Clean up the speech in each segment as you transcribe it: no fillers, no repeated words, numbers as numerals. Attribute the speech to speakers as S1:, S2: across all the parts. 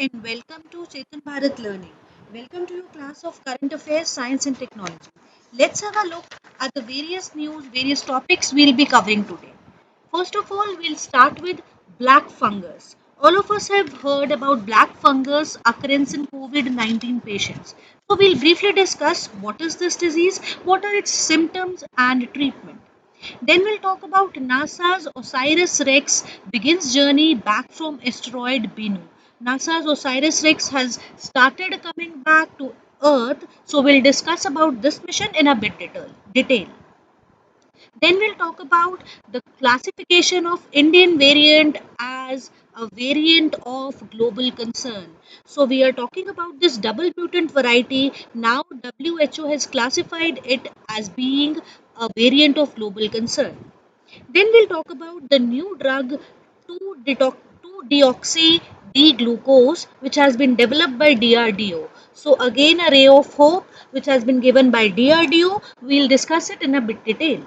S1: and welcome to Chetan Bharat Learning. Welcome to your class of Current Affairs, Science and Technology. Let's have a look at the various news, various topics we'll be covering today. First of all, we'll start with black fungus. All of us have heard about black fungus occurrence in COVID-19 patients. So we'll briefly discuss what is this disease, what are its symptoms and treatment. Then we'll talk about NASA's OSIRIS-REx begins journey back from asteroid Bennu. NASA's OSIRIS-REx has started coming back to Earth, so we'll discuss about this mission in a bit detail. Then we'll talk about the classification of Indian variant as a variant of global concern. So we are talking about this double mutant variety. Now WHO has classified it as being a variant of global concern. Then we'll talk about the new drug 2-deoxy D-glucose which has been developed by DRDO. So again a ray of hope which has been given by DRDO. We'll discuss it in a bit detail.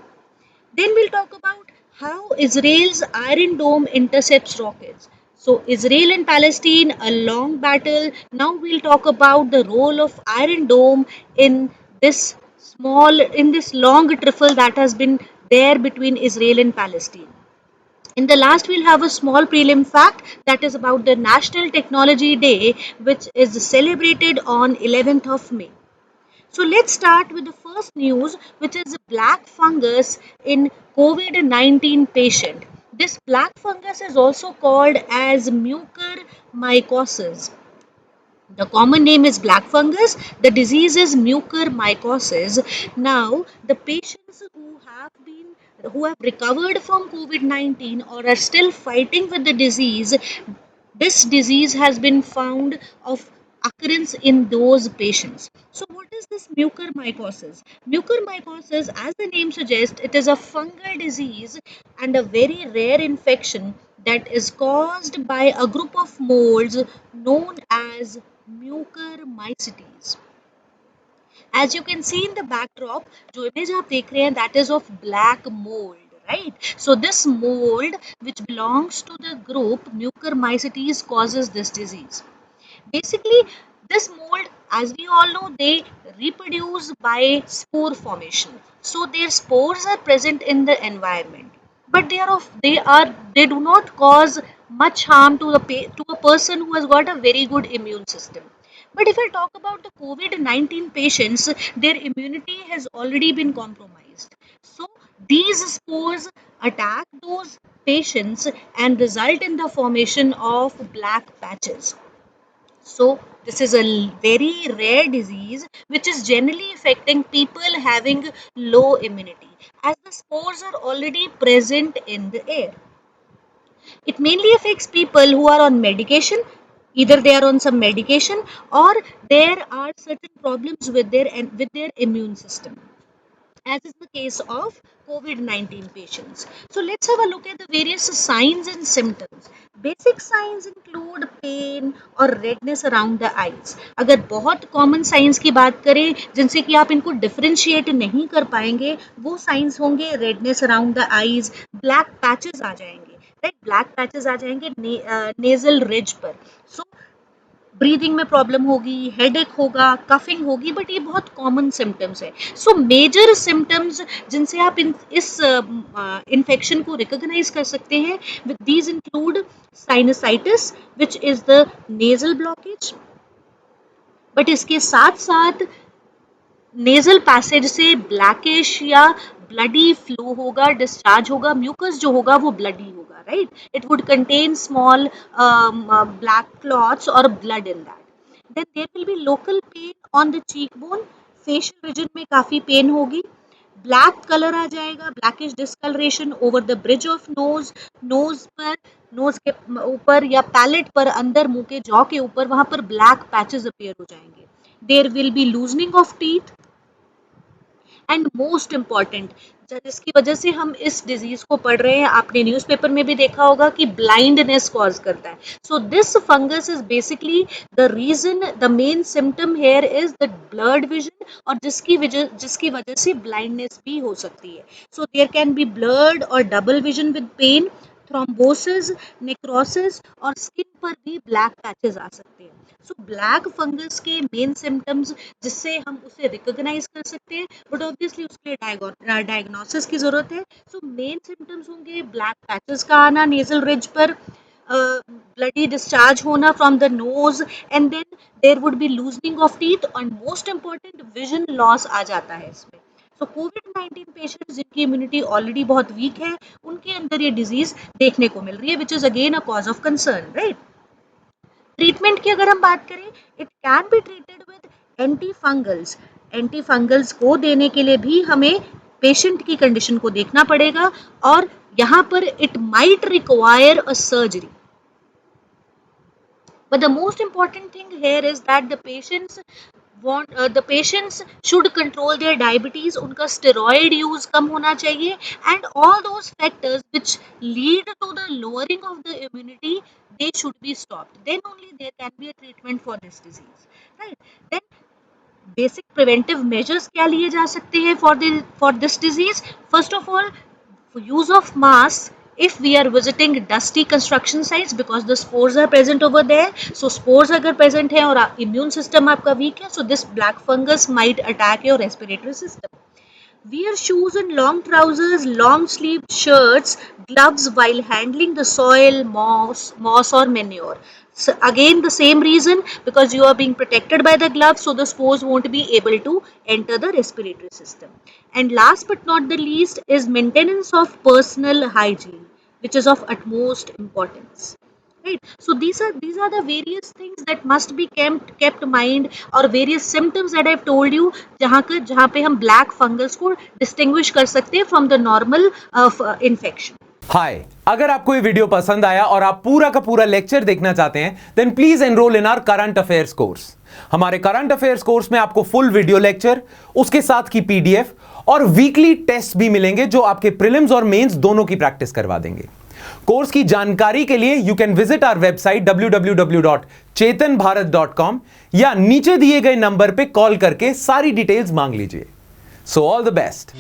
S1: Then we'll talk about how Israel's Iron Dome intercepts rockets. So Israel and Palestine, a long battle. Now we'll talk about the role of Iron Dome in this long triffle that has been there between Israel and Palestine. In the last, we'll have a small prelim fact that is about the National Technology Day, which is celebrated on 11th of May. So let's start with the first news, which is black fungus in COVID-19 patient. This black fungus is also called as mucormycosis. The common name is black fungus. The disease is mucormycosis. Now, the patients who have recovered from COVID-19 or are still fighting with the disease, this disease has been found of occurrence in those patients. So what is this mucormycosis? Mucormycosis, as the name suggests, it is a fungal disease and a very rare infection that is caused by a group of molds known as mucormycetes. As you can see in the backdrop, जो image आप देख रहे हैं, that is of black mold, right? So this mold, which belongs to the group mucormycetes, causes this disease. Basically, this mold, as we all know, they reproduce by spore formation. So their spores are present in the environment, but they do not cause much harm to to a person who has got a very good immune system. But if I talk about the COVID-19 patients, their immunity has already been compromised. So these spores attack those patients and result in the formation of black patches. So this is a very rare disease which is generally affecting people having low immunity, as the spores are already present in the air. It mainly affects people who are on medication. Either they are on some medication or there are certain problems with their immune system, as is the case of COVID-19 patients. So let's have a look at the various signs and symptoms. Basic signs include pain or redness around the eyes. अगर बहुत common science की बात करें जिनसे कि आप इनको differentiate नहीं कर पाएंगे, वो साइंस होंगे redness around the eyes, black patches आ जाएंगे, राइट? ब्लैक पैचेस आ जाएंगे नेजल रिज पर. सो ब्रीदिंग में प्रॉब्लम होगी, हेडेक होगा, कफिंग होगी, बट ये बहुत कॉमन सिम्टम्स है. सो मेजर सिम्टम्स जिनसे आप इस इन्फेक्शन को रिकॉग्नाइज कर सकते हैं, with these include sinusitis which is the nasal blockage, but इसके साथ साथ नेजल पैसेज से ब्लैकिश या ब्लडी फ्लो होगा, डिस्चार्ज होगा, म्यूकस जो होगा वो ब्लडी होगा, right? It would contain small black clots और blood in that. Then there will be local pain on the cheek bone, facial region में काफी पेन होगी, ब्लैक कलर आ जाएगा, blackish discolouration over the bridge of nose, knows के ऊपर या palette पर, अंदर मुंह के जॉ के ऊपर, वहां पर ब्लैक पैचेस अपीयर हो जाएंगे. There will be loosening of teeth and most important, जिसकी वजह से हम इस डिजीज को पढ़ रहे हैं, आपने न्यूज़पेपर में भी देखा होगा कि ब्लाइंडनेस कॉज करता है. So this fungus is basically the reason, the main symptom here is the blurred vision, और जिसकी वजह से ब्लाइंडनेस भी हो सकती है. So there can be blurred और double vision with pain, thrombosis, necrosis और skin पर भी ब्लैक पैचेस आ सकते हैं। सो ब्लैक फंगस के मेन सिम्टम्स जिससे हम उसे रिकॉग्नाइज कर सकते हैं, बट ऑब्वियसली उसके लिए डायग्नोसिस की जरूरत है। सो मेन सिम्टम्स होंगे ब्लैक पैचेस का आना नेजल रिज पर, bloody discharge होना from the nose, and then there would be loosening of teeth, and most important vision loss आ जाता है इसमें। तो कोविड-19 पेशेंट्स जिनकी इम्यूनिटी ऑलरेडी बहुत वीक है, उनके अंदर ये डिजीज देखने को मिल रही है, which is again a cause of concern, right. Treatment की अगर हम बात करें, it can be treated with antifungals. Antifungals को देने के लिए भी हमें पेशेंट की कंडीशन को देखना पड़ेगा, और यहाँ पर it might require a surgery. But the most important thing here is that the patients should control their diabetes, उनका steroid use कम होना चाहिए, and all those factors which lead to the lowering of the immunity, they should be stopped. Then only there can be a treatment for this disease, right? Then basic preventive measures क्या लिए जा सकते हैं for this disease? First of all, use of masks if we are visiting dusty construction sites, because the spores are present over there. So spores अगर present है और immune system आपका weak है, so this black fungus might attack your respiratory system. Wear shoes and long trousers, long sleeved shirts, gloves while handling the soil, moss or manure. So again the same reason, because you are being protected by the gloves, so the spores won't be able to enter the respiratory system. And last but not the least is maintenance of personal hygiene, which is of utmost importance. Right. So these are the various things that must be kept mind, और various symptoms that I've told you, जहाँ पे हम black fungus को distinguish कर सकते हैं from the normal infection.
S2: हाय, अगर आपको ये वीडियो पसंद आया और आप पूरा का पूरा लेक्चर देखना चाहते हैं, then please enrol in our current affairs course. हमारे करंट अफेयर्स कोर्स में आपको फुल वीडियो लेक्चर, उसके साथ की पीडीएफ और वीकली टेस्ट भी मिलेंगे, जो आपके प्रीलिम्स और मेंस दोनों की प्रैक्टिस करवा देंगे। कोर्स की जानकारी के लिए you can visit our website www.chetanbharat.com या नीचे दिए गए नंबर पे कॉल करके सारी डिटेल्स मांग लीजिए। So all the best.